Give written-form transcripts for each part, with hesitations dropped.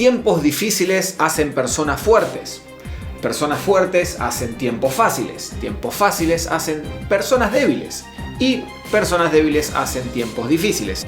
Tiempos difíciles hacen personas fuertes. Personas fuertes hacen tiempos fáciles. Tiempos fáciles hacen personas débiles. Y personas débiles hacen tiempos difíciles.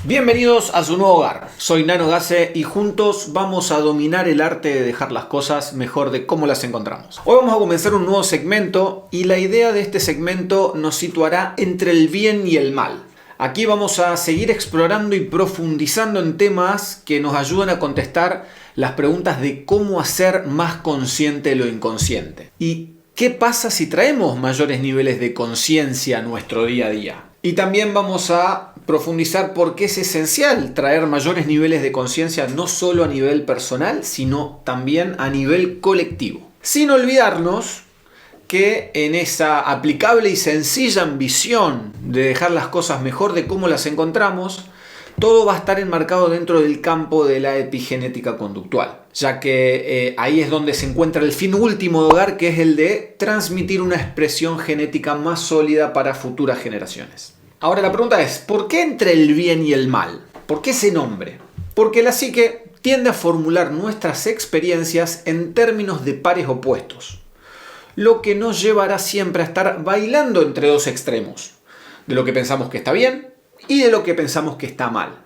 Bienvenidos a su nuevo hogar. Soy Nano Gase y juntos vamos a dominar el arte de dejar las cosas mejor de cómo las encontramos. Hoy vamos a comenzar un nuevo segmento y la idea de este segmento nos situará entre el bien y el mal. Aquí vamos a seguir explorando y profundizando en temas que nos ayudan a contestar las preguntas de cómo hacer más consciente lo inconsciente. ¿Y qué pasa si traemos mayores niveles de conciencia a nuestro día a día? Y también vamos a profundizar por qué es esencial traer mayores niveles de conciencia no solo a nivel personal, sino también a nivel colectivo. Sin olvidarnos que en esa aplicable y sencilla ambición de dejar las cosas mejor de cómo las encontramos, todo va a estar enmarcado dentro del campo de la epigenética conductual, ya que ahí es donde se encuentra el fin último de hogar, que es el de transmitir una expresión genética más sólida para futuras generaciones. Ahora la pregunta es, ¿por qué entre el bien y el mal? ¿Por qué ese nombre? Porque la psique tiende a formular nuestras experiencias en términos de pares opuestos, lo que nos llevará siempre a estar bailando entre dos extremos, de lo que pensamos que está bien y de lo que pensamos que está mal.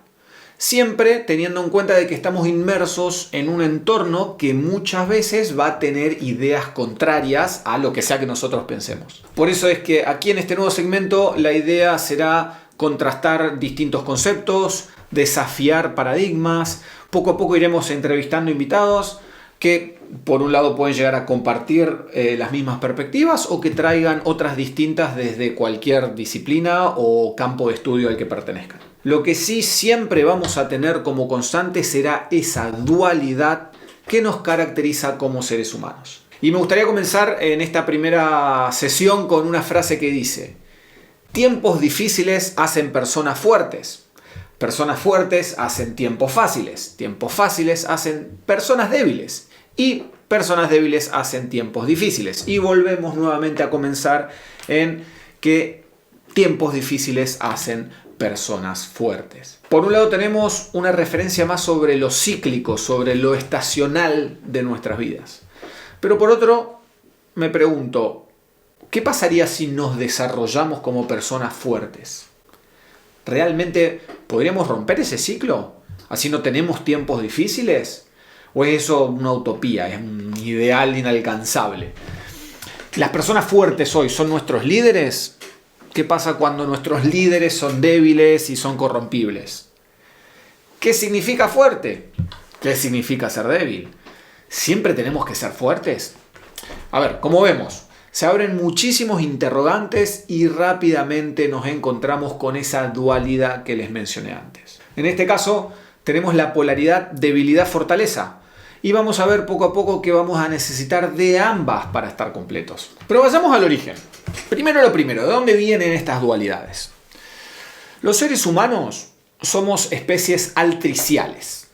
Siempre teniendo en cuenta de que estamos inmersos en un entorno que muchas veces va a tener ideas contrarias a lo que sea que nosotros pensemos. Por eso es que aquí en este nuevo segmento la idea será contrastar distintos conceptos, desafiar paradigmas. Poco a poco iremos entrevistando invitados que por un lado pueden llegar a compartir las mismas perspectivas o que traigan otras distintas desde cualquier disciplina o campo de estudio al que pertenezcan. Lo que sí siempre vamos a tener como constante será esa dualidad que nos caracteriza como seres humanos. Y me gustaría comenzar en esta primera sesión con una frase que dice: tiempos difíciles hacen personas fuertes. Personas fuertes hacen tiempos fáciles. Tiempos fáciles hacen personas débiles. Y personas débiles hacen tiempos difíciles. Y volvemos nuevamente a comenzar en que tiempos difíciles hacen personas fuertes. Por un lado tenemos una referencia más sobre lo cíclico, sobre lo estacional de nuestras vidas. Pero por otro, me pregunto, ¿qué pasaría si nos desarrollamos como personas fuertes? ¿Realmente podríamos romper ese ciclo? ¿Así no tenemos tiempos difíciles? ¿O es eso una utopía, es un ideal inalcanzable? ¿Las personas fuertes hoy son nuestros líderes? ¿Qué pasa cuando nuestros líderes son débiles y son corrompibles? ¿Qué significa fuerte? ¿Qué significa ser débil? ¿Siempre tenemos que ser fuertes? A ver, como vemos, se abren muchísimos interrogantes y rápidamente nos encontramos con esa dualidad que les mencioné antes. En este caso, tenemos la polaridad debilidad-fortaleza. Y vamos a ver poco a poco que vamos a necesitar de ambas para estar completos. Pero vayamos al origen. Primero lo primero, ¿de dónde vienen estas dualidades? Los seres humanos somos especies altriciales.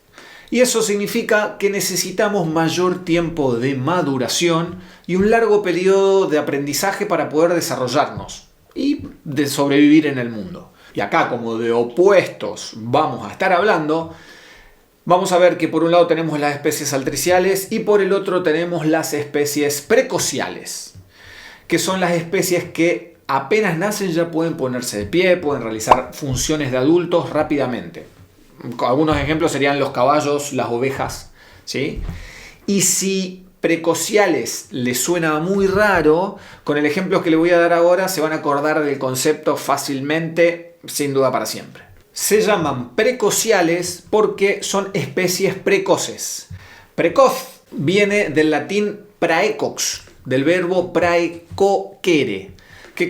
Y eso significa que necesitamos mayor tiempo de maduración y un largo periodo de aprendizaje para poder desarrollarnos y de sobrevivir en el mundo. Y acá, como de opuestos vamos a estar hablando, vamos a ver que por un lado tenemos las especies altriciales y por el otro tenemos las especies precociales, que son las especies que apenas nacen ya pueden ponerse de pie, pueden realizar funciones de adultos rápidamente. Algunos ejemplos serían los caballos, las ovejas, ¿sí? Y si precociales les suena muy raro, con el ejemplo que le voy a dar ahora se van a acordar del concepto fácilmente, sin duda para siempre. Se llaman precociales porque son especies precoces. Precoz viene del latín praecox, del verbo praecocere, que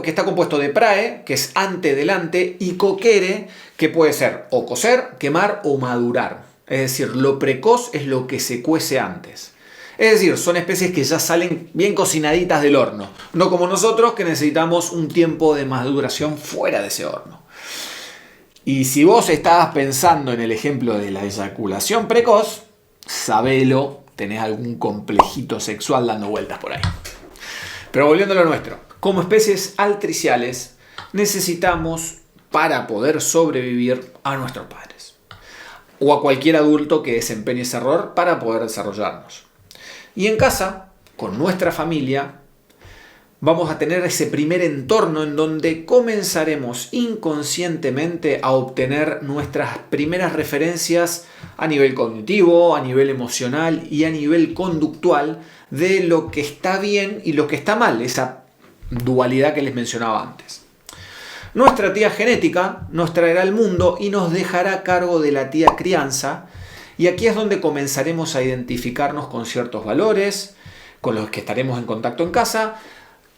está compuesto de prae, que es ante, delante, y cocere, que puede ser o cocer, quemar o madurar. Es decir, lo precoz es lo que se cuece antes. Es decir, son especies que ya salen bien cocinaditas del horno, no como nosotros que necesitamos un tiempo de maduración fuera de ese horno. Y si vos estabas pensando en el ejemplo de la eyaculación precoz, sabelo, tenés algún complejito sexual dando vueltas por ahí. Pero volviendo a lo nuestro, como especies altriciales necesitamos para poder sobrevivir a nuestros padres. o a cualquier adulto que desempeñe ese rol para poder desarrollarnos. Y en casa, con nuestra familia, vamos a tener ese primer entorno en donde comenzaremos inconscientemente a obtener nuestras primeras referencias a nivel cognitivo, a nivel emocional y a nivel conductual de lo que está bien y lo que está mal, esa dualidad que les mencionaba antes. Nuestra tía genética nos traerá al mundo y nos dejará a cargo de la tía crianza, y aquí es donde comenzaremos a identificarnos con ciertos valores, con los que estaremos en contacto en casa,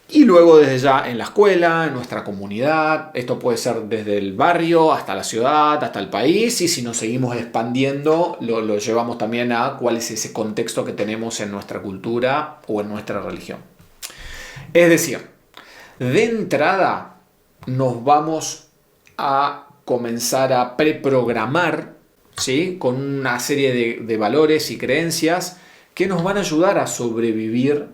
y luego desde ya en la escuela, en nuestra comunidad. Esto puede ser desde el barrio hasta la ciudad, hasta el país, y si nos seguimos expandiendo lo llevamos también a cuál es ese contexto que tenemos en nuestra cultura o en nuestra religión. Es decir, de entrada nos vamos a comenzar a preprogramar, ¿sí?, con una serie de valores y creencias que nos van a ayudar a sobrevivir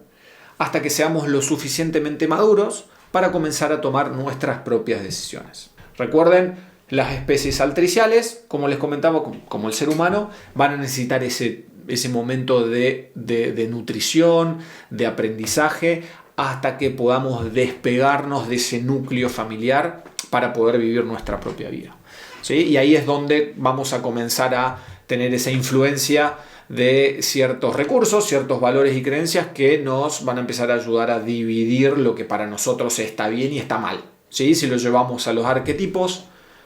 hasta que seamos lo suficientemente maduros para comenzar a tomar nuestras propias decisiones. Recuerden, las especies altriciales, como les comentaba, como el ser humano, van a necesitar ese momento de nutrición, de aprendizaje, hasta que podamos despegarnos de ese núcleo familiar para poder vivir nuestra propia vida, ¿sí? Y ahí es donde vamos a comenzar a tener esa influencia de ciertos recursos, ciertos valores y creencias que nos van a empezar a ayudar a dividir lo que para nosotros está bien y está mal, ¿sí? Si lo llevamos a los arquetipos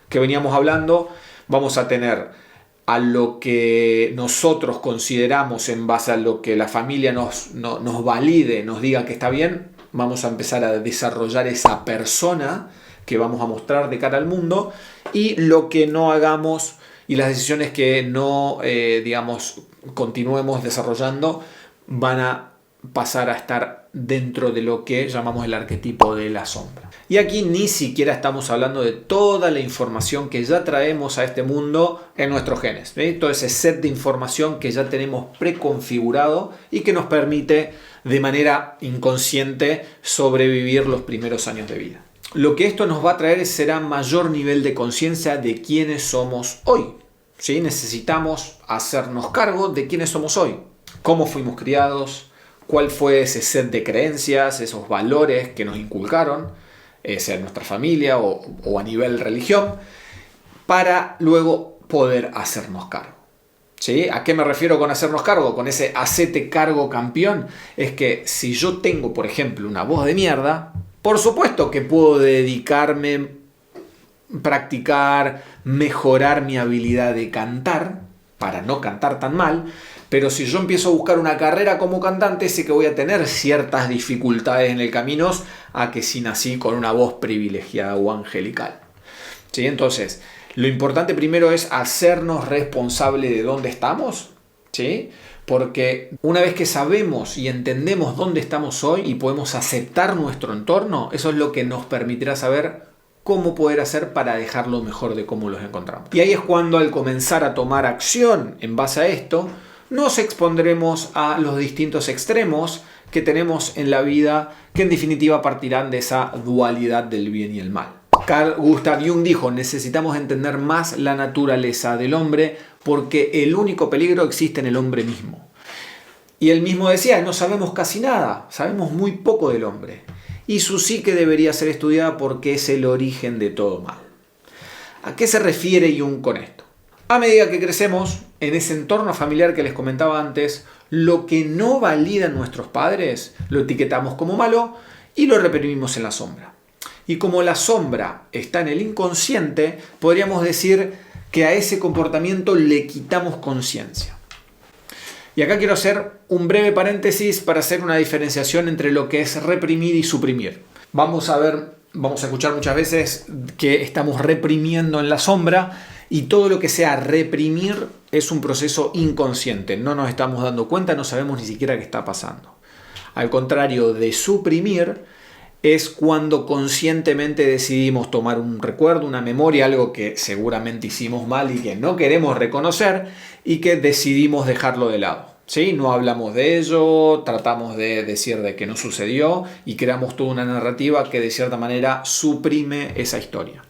que veníamos hablando, vamos a tener a lo que nosotros consideramos en base a lo que la familia nos valide, nos diga que está bien. Vamos a empezar a desarrollar esa persona que vamos a mostrar de cara al mundo, y lo que no hagamos y las decisiones que no, continuemos desarrollando van a pasar a estar dentro de lo que llamamos el arquetipo de la sombra. Y aquí ni siquiera estamos hablando de toda la información que ya traemos a este mundo en nuestros genes, ¿sí? Todo ese set de información que ya tenemos preconfigurado y que nos permite de manera inconsciente sobrevivir los primeros años de vida. Lo que esto nos va a traer será mayor nivel de conciencia de quiénes somos hoy, ¿sí? Necesitamos hacernos cargo de quiénes somos hoy, cómo fuimos criados, cuál fue ese set de creencias, esos valores que nos inculcaron, sea en nuestra familia o a nivel religión, para luego poder hacernos cargo, ¿sí? ¿A qué me refiero con hacernos cargo? Con ese hacete cargo, campeón. Es que si yo tengo, por ejemplo, una voz de mierda, por supuesto que puedo dedicarme, practicar, mejorar mi habilidad de cantar para no cantar tan mal, pero si yo empiezo a buscar una carrera como cantante, sé que voy a tener ciertas dificultades en el camino a que si nací con una voz privilegiada o angelical, ¿sí? Entonces, lo importante primero es hacernos responsable de dónde estamos, ¿sí? Porque una vez que sabemos y entendemos dónde estamos hoy y podemos aceptar nuestro entorno, eso es lo que nos permitirá saber cómo poder hacer para dejarlo mejor de cómo los encontramos. Y ahí es cuando, al comenzar a tomar acción en base a esto, nos expondremos a los distintos extremos que tenemos en la vida, que en definitiva partirán de esa dualidad del bien y el mal. Carl Gustav Jung dijo: necesitamos entender más la naturaleza del hombre porque el único peligro existe en el hombre mismo. Y él mismo decía: no sabemos casi nada, sabemos muy poco del hombre. Y su psique debería ser estudiada porque es el origen de todo mal. ¿A qué se refiere Jung con esto? A medida que crecemos, en ese entorno familiar que les comentaba antes, lo que no validan nuestros padres lo etiquetamos como malo y lo reprimimos en la sombra. Y como la sombra está en el inconsciente, podríamos decir que a ese comportamiento le quitamos conciencia. Y acá quiero hacer un breve paréntesis para hacer una diferenciación entre lo que es reprimir y suprimir. Vamos a escuchar muchas veces que estamos reprimiendo en la sombra, y todo lo que sea reprimir es un proceso inconsciente. No nos estamos dando cuenta, no sabemos ni siquiera qué está pasando. Al contrario de suprimir, es cuando conscientemente decidimos tomar un recuerdo, una memoria, algo que seguramente hicimos mal y que no queremos reconocer, y que decidimos dejarlo de lado, ¿sí? No hablamos de ello, tratamos de decir de que no sucedió y creamos toda una narrativa que de cierta manera suprime esa historia.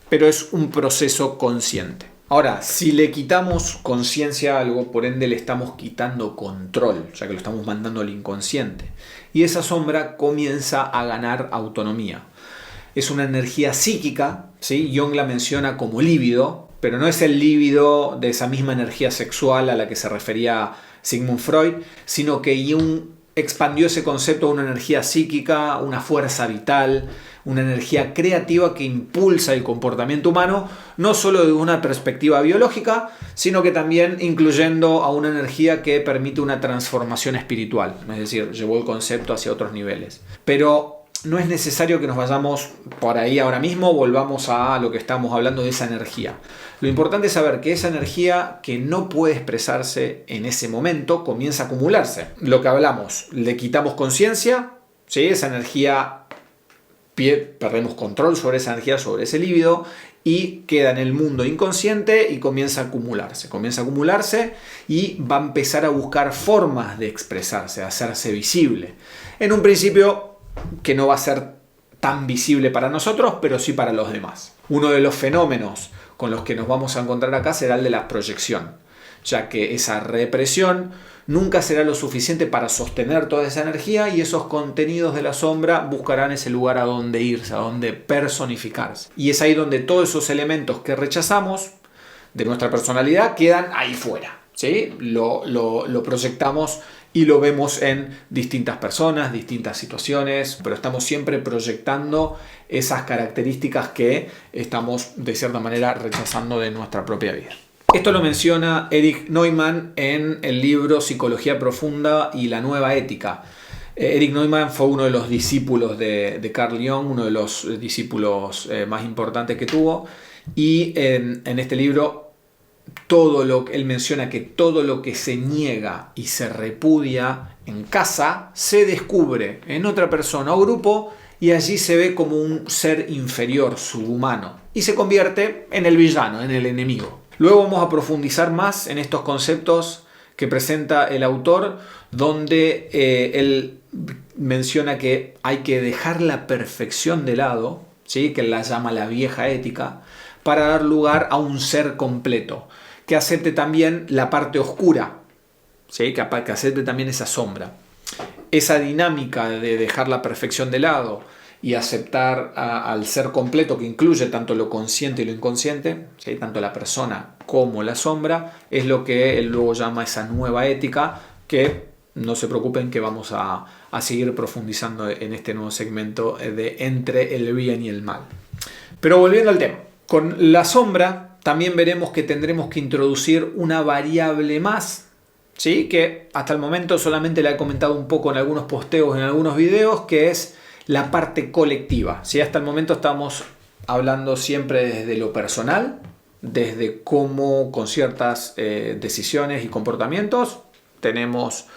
Pero es un proceso consciente. Ahora, si le quitamos conciencia a algo, por ende le estamos quitando control, ya que lo estamos mandando al inconsciente. Y esa sombra comienza a ganar autonomía. Es una energía psíquica, ¿sí? Jung la menciona como líbido, pero no es el líbido de esa misma energía sexual a la que se refería Sigmund Freud, sino que Jung expandió ese concepto a una energía psíquica, una fuerza vital, una energía creativa que impulsa el comportamiento humano, no solo desde una perspectiva biológica, sino que también incluyendo a una energía que permite una transformación espiritual, es decir, llevó el concepto hacia otros niveles. Pero no es necesario que nos vayamos por ahí ahora mismo, volvamos a lo que estamos hablando de esa energía. Lo importante es saber que esa energía que no puede expresarse en ese momento comienza a acumularse. Lo que hablamos, le quitamos conciencia, ¿sí? Esa energía, perdemos control sobre esa energía, sobre ese líbido, y queda en el mundo inconsciente y comienza a acumularse y va a empezar a buscar formas de expresarse, a hacerse visible. En un principio que no va a ser tan visible para nosotros, pero sí para los demás. Uno de los fenómenos con los que nos vamos a encontrar acá será el de la proyección, ya que esa represión nunca será lo suficiente para sostener toda esa energía y esos contenidos de la sombra buscarán ese lugar a donde irse, a donde personificarse. Y es ahí donde todos esos elementos que rechazamos de nuestra personalidad quedan ahí fuera, ¿sí? Lo proyectamos y lo vemos en distintas personas, distintas situaciones, pero estamos siempre proyectando esas características que estamos de cierta manera rechazando de nuestra propia vida. Esto lo menciona Erich Neumann en el libro Psicología Profunda y la Nueva Ética. Erich Neumann fue uno de los discípulos de Carl Jung, uno de los discípulos más importantes que tuvo, y en este libro él menciona que todo lo que se niega y se repudia en casa se descubre en otra persona o grupo y allí se ve como un ser inferior, subhumano, y se convierte en el villano, en el enemigo. Luego vamos a profundizar más en estos conceptos que presenta el autor, donde él menciona que hay que dejar la perfección de lado, ¿sí? Que él la llama la vieja ética, para dar lugar a un ser completo, que acepte también la parte oscura, ¿sí? Que acepte también esa sombra. Esa dinámica de dejar la perfección de lado y aceptar al ser completo, que incluye tanto lo consciente y lo inconsciente, ¿sí? Tanto la persona como la sombra, es lo que él luego llama esa nueva ética, que no se preocupen que vamos a seguir profundizando en este nuevo segmento de entre el bien y el mal. Pero volviendo al tema, con la sombra también veremos que tendremos que introducir una variable más, ¿sí? Que hasta el momento solamente la he comentado un poco en algunos posteos, en algunos videos, que es la parte colectiva, ¿sí? Hasta el momento estamos hablando siempre desde lo personal, desde cómo con ciertas decisiones y comportamientos tenemos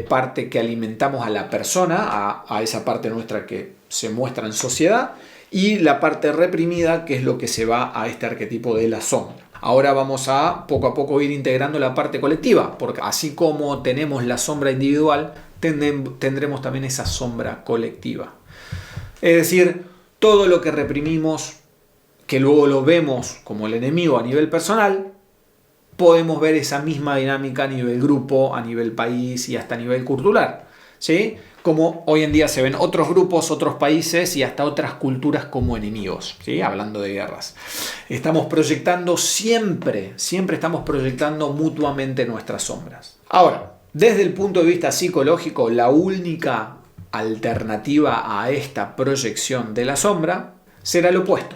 parte que alimentamos a la persona, a esa parte nuestra que se muestra en sociedad, y la parte reprimida, que es lo que se va a este arquetipo de la sombra. Ahora vamos a poco ir integrando la parte colectiva, porque así como tenemos la sombra individual, tendremos también esa sombra colectiva. Es decir, todo lo que reprimimos, que luego lo vemos como el enemigo a nivel personal, podemos ver esa misma dinámica a nivel grupo, a nivel país y hasta a nivel cultural, ¿sí? Como hoy en día se ven otros grupos, otros países y hasta otras culturas como enemigos, ¿sí? Hablando de guerras. Estamos proyectando siempre estamos proyectando mutuamente nuestras sombras. Ahora, desde el punto de vista psicológico, la única alternativa a esta proyección de la sombra será el opuesto.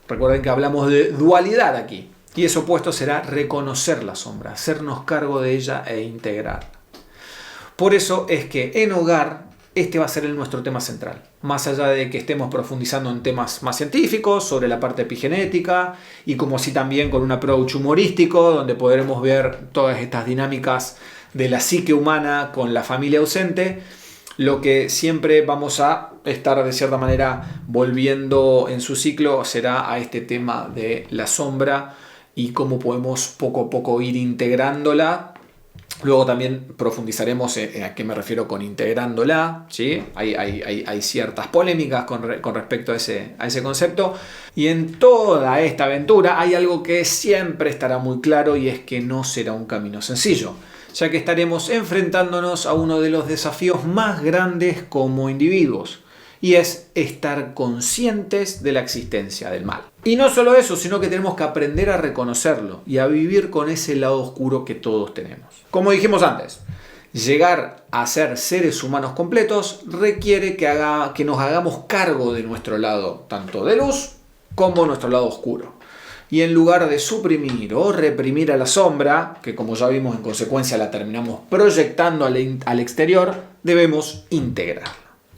Recuerden que hablamos de dualidad aquí. Y ese opuesto será reconocer la sombra, hacernos cargo de ella e integrarla. Por eso es que en hogar este va a ser nuestro tema central. Más allá de que estemos profundizando en temas más científicos, sobre la parte epigenética, y como así también con un approach humorístico, donde podremos ver todas estas dinámicas de la psique humana con la familia ausente, lo que siempre vamos a estar de cierta manera volviendo en su ciclo será a este tema de la sombra y cómo podemos poco a poco ir integrándola Luego también profundizaremos en a qué me refiero con integrándola, ¿sí? Hay ciertas polémicas con respecto a ese concepto. Y en toda esta aventura hay algo que siempre estará muy claro, y es que no será un camino sencillo, ya que estaremos enfrentándonos a uno de los desafíos más grandes como individuos, y es estar conscientes de la existencia del mal. Y no solo eso, sino que tenemos que aprender a reconocerlo y a vivir con ese lado oscuro que todos tenemos. Como dijimos antes, llegar a ser seres humanos completos requiere que nos hagamos cargo de nuestro lado, tanto de luz como nuestro lado oscuro. Y en lugar de suprimir o reprimir a la sombra, que como ya vimos en consecuencia la terminamos proyectando al exterior, debemos integrarla.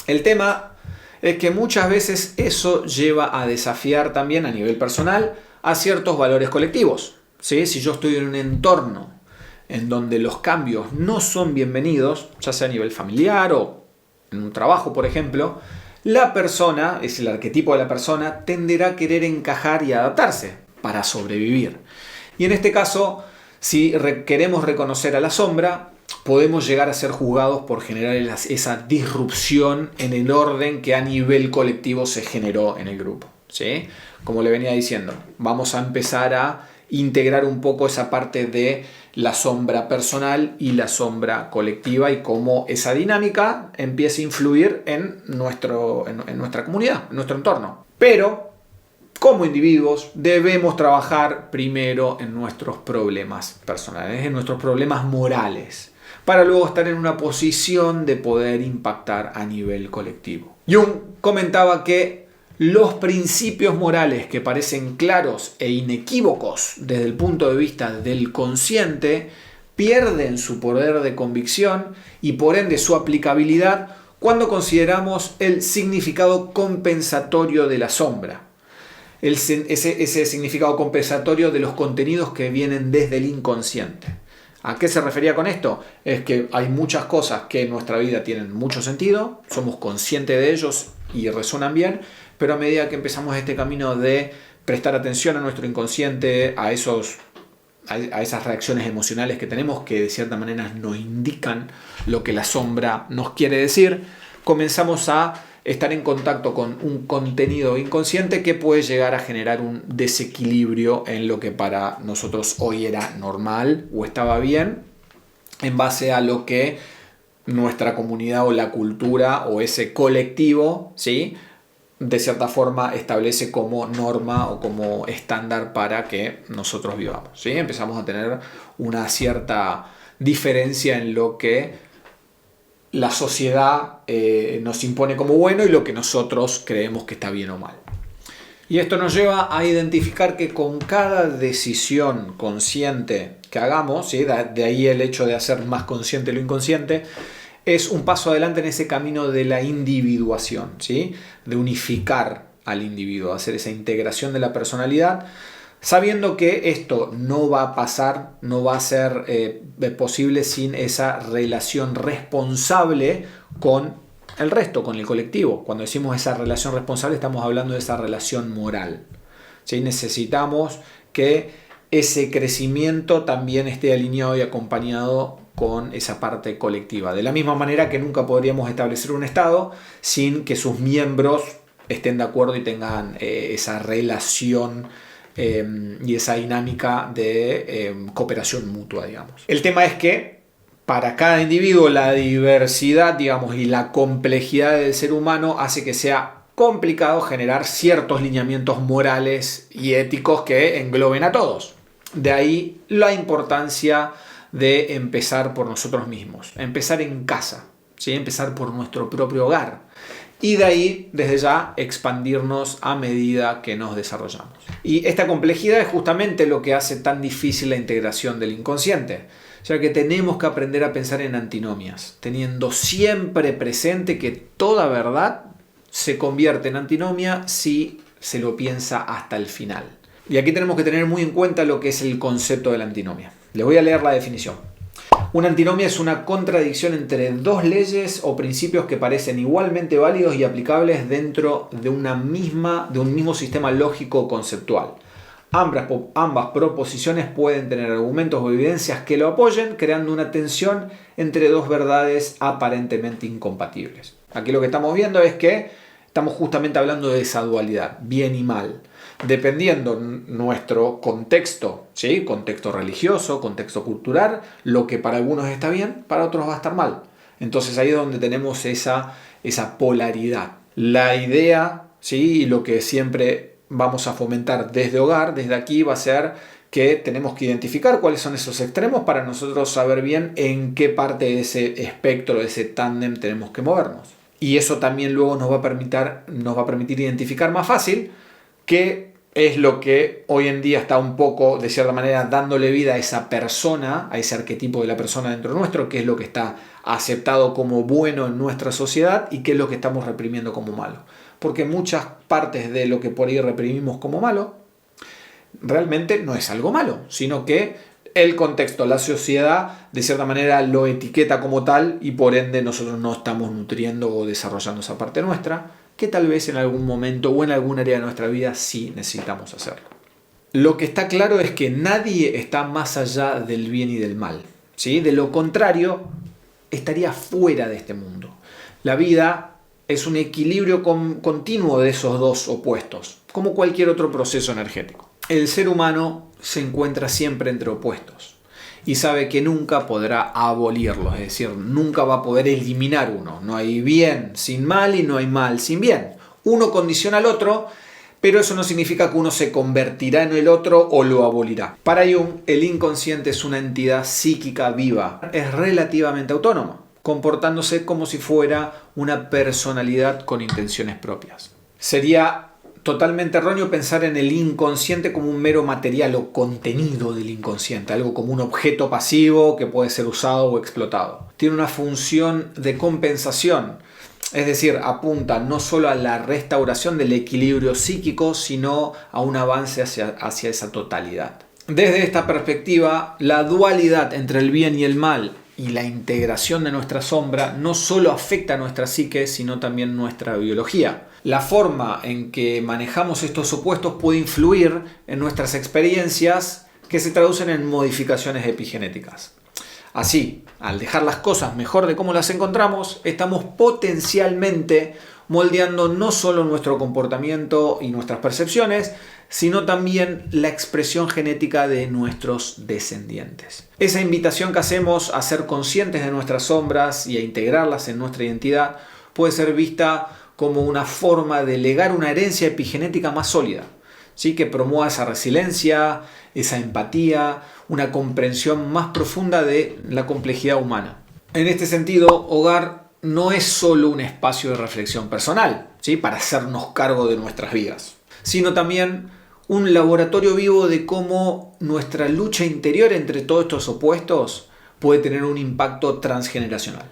El tema es que muchas veces eso lleva a desafiar también a nivel personal a ciertos valores colectivos, ¿sí? Si yo estoy en un entorno en donde los cambios no son bienvenidos, ya sea a nivel familiar o en un trabajo, por ejemplo, la persona, es el arquetipo de la persona, tenderá a querer encajar y adaptarse para sobrevivir. Y en este caso, si queremos reconocer a la sombra, podemos llegar a ser juzgados por generar esa disrupción en el orden que a nivel colectivo se generó en el grupo, ¿sí? Como le venía diciendo, vamos a empezar a integrar un poco esa parte de la sombra personal y la sombra colectiva, y cómo esa dinámica empieza a influir en nuestra comunidad, en nuestro entorno. Pero como individuos debemos trabajar primero en nuestros problemas personales, en nuestros problemas morales, para luego estar en una posición de poder impactar a nivel colectivo. Jung comentaba que los principios morales que parecen claros e inequívocos desde el punto de vista del consciente pierden su poder de convicción y por ende su aplicabilidad cuando consideramos el significado compensatorio de la sombra. Ese significado compensatorio de los contenidos que vienen desde el inconsciente. ¿A qué se refería con esto? Es que hay muchas cosas que en nuestra vida tienen mucho sentido, somos conscientes de ellos y resuenan bien, pero a medida que empezamos este camino de prestar atención a nuestro inconsciente, a esas reacciones emocionales que tenemos, que de cierta manera nos indican lo que la sombra nos quiere decir, comenzamos a estar en contacto con un contenido inconsciente que puede llegar a generar un desequilibrio en lo que para nosotros hoy era normal o estaba bien, en base a lo que nuestra comunidad o la cultura o ese colectivo, ¿sí?, de cierta forma establece como norma o como estándar para que nosotros vivamos, ¿sí? Empezamos a tener una cierta diferencia en lo que la sociedad nos impone como bueno y lo que nosotros creemos que está bien o mal. Y esto nos lleva a identificar que con cada decisión consciente que hagamos, ¿sí?, de ahí el hecho de hacer más consciente lo inconsciente, es un paso adelante en ese camino de la individuación, ¿sí?, de unificar al individuo, hacer esa integración de la personalidad, sabiendo que esto no va a pasar, no va a ser posible sin esa relación responsable con el resto, con el colectivo. Cuando decimos esa relación responsable estamos hablando de esa relación moral, ¿sí? Necesitamos que ese crecimiento también esté alineado y acompañado con esa parte colectiva. De la misma manera que nunca podríamos establecer un Estado sin que sus miembros estén de acuerdo y tengan esa relación y esa dinámica de cooperación mutua, digamos. El tema es que para cada individuo la diversidad, digamos, y la complejidad del ser humano hace que sea complicado generar ciertos lineamientos morales y éticos que engloben a todos. De ahí la importancia de empezar por nosotros mismos, empezar en casa, ¿sí?, empezar por nuestro propio hogar. Y de ahí, desde ya, expandirnos a medida que nos desarrollamos. Y esta complejidad es justamente lo que hace tan difícil la integración del inconsciente, ya que tenemos que aprender a pensar en antinomias, teniendo siempre presente que toda verdad se convierte en antinomia si se lo piensa hasta el final. Y aquí tenemos que tener muy en cuenta lo que es el concepto de la antinomia. Les voy a leer la definición. Una antinomia es una contradicción entre dos leyes o principios que parecen igualmente válidos y aplicables dentro de un mismo sistema lógico conceptual. Ambas proposiciones pueden tener argumentos o evidencias que lo apoyen, creando una tensión entre dos verdades aparentemente incompatibles. Aquí lo que estamos viendo es que estamos justamente hablando de esa dualidad, bien y mal. Dependiendo nuestro contexto, ¿sí? Contexto religioso, contexto cultural, lo que para algunos está bien, para otros va a estar mal. Entonces ahí es donde tenemos esa polaridad. La idea, ¿sí? Y lo que siempre vamos a fomentar desde hogar, desde aquí, va a ser que tenemos que identificar cuáles son esos extremos para nosotros saber bien en qué parte de ese espectro, de ese tándem tenemos que movernos. Y eso también luego nos va a permitir identificar más fácil qué es lo que hoy en día está un poco, de cierta manera, dándole vida a esa persona, a ese arquetipo de la persona dentro nuestro, qué es lo que está aceptado como bueno en nuestra sociedad y qué es lo que estamos reprimiendo como malo. Porque muchas partes de lo que por ahí reprimimos como malo realmente no es algo malo, sino que el contexto, la sociedad, de cierta manera lo etiqueta como tal y por ende nosotros no estamos nutriendo o desarrollando esa parte nuestra, que tal vez en algún momento o en algún área de nuestra vida sí necesitamos hacerlo. Lo que está claro es que nadie está más allá del bien y del mal, ¿sí? De lo contrario, estaría fuera de este mundo. La vida es un equilibrio continuo de esos dos opuestos, como cualquier otro proceso energético. El ser humano se encuentra siempre entre opuestos y sabe que nunca podrá abolirlos, es decir, nunca va a poder eliminar uno. No hay bien sin mal y no hay mal sin bien. Uno condiciona al otro, pero eso no significa que uno se convertirá en el otro o lo abolirá. Para Jung, el inconsciente es una entidad psíquica viva, es relativamente autónoma, comportándose como si fuera una personalidad con intenciones propias. Sería totalmente erróneo pensar en el inconsciente como un mero material o contenido del inconsciente, algo como un objeto pasivo que puede ser usado o explotado. Tiene una función de compensación, es decir, apunta no solo a la restauración del equilibrio psíquico, sino a un avance hacia esa totalidad. Desde esta perspectiva, la dualidad entre el bien y el mal y la integración de nuestra sombra no solo afecta a nuestra psique, sino también nuestra biología. La forma en que manejamos estos opuestos puede influir en nuestras experiencias que se traducen en modificaciones epigenéticas. Así, al dejar las cosas mejor de cómo las encontramos, estamos potencialmente moldeando no solo nuestro comportamiento y nuestras percepciones, sino también la expresión genética de nuestros descendientes. Esa invitación que hacemos a ser conscientes de nuestras sombras y a integrarlas en nuestra identidad puede ser vista como una forma de legar una herencia epigenética más sólida, ¿sí? Que promueva esa resiliencia, esa empatía, una comprensión más profunda de la complejidad humana. En este sentido, hogar no es solo un espacio de reflexión personal, ¿sí? Para hacernos cargo de nuestras vidas, sino también un laboratorio vivo de cómo nuestra lucha interior entre todos estos opuestos puede tener un impacto transgeneracional.